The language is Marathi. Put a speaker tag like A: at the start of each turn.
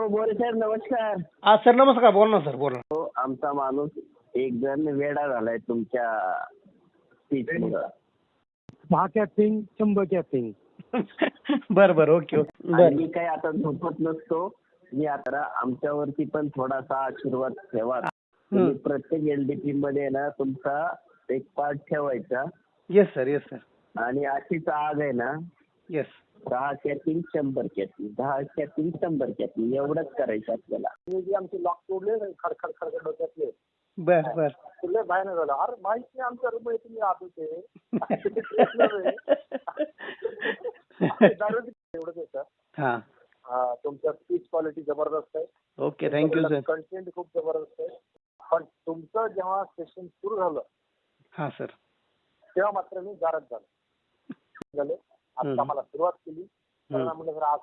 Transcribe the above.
A: बोरे साहेब नमस्कार.
B: हा सर नमस्कार. बोल ना सर, बोल ना.
A: हो, आमचा माणूस एक जण वेडा झालाय तुमच्या स्पीचमुळं.
C: 10 कॅपिंग 100 कॅपिंग.
B: बर बर, ओके ओके.
A: आणि
B: बर
A: मी काही आता झोपत नसतो. मी आता आमच्यावरती पण थोडासा आशीर्वाद ठेवा. तुम्ही प्रत्येक एलडीपी मध्ये ना तुमचा एक पार्ट ठेवायचा.
B: Yes sir, yes sir.
A: आणि अशीच आग आहे ना,
B: yes.
A: 10 capping 100 capping, 10 capping 100 capping एवढंच करायचं आपल्याला.
C: जे आमचे लॉक तोडले खडखड खडखड डोक्यातले
B: बर बर.
C: तुला बाहेर झालं. अरे माहित नाही आमच्या रूम मध्ये तुम्ही राहत होते. एवढंच होतं.
B: हा
C: तुमचं स्पीच क्वालिटी जबरदस्त आहे.
B: Okay, thank you sir.
C: कंटेंट खूप जबरदस्त आहे. पण तुमचं जेव्हा सेशन सुरू झालं
B: हा सर.
C: तेव्हा मात्र मी गारद झालो. आता मला सुरुवात केली. म्हणलं आज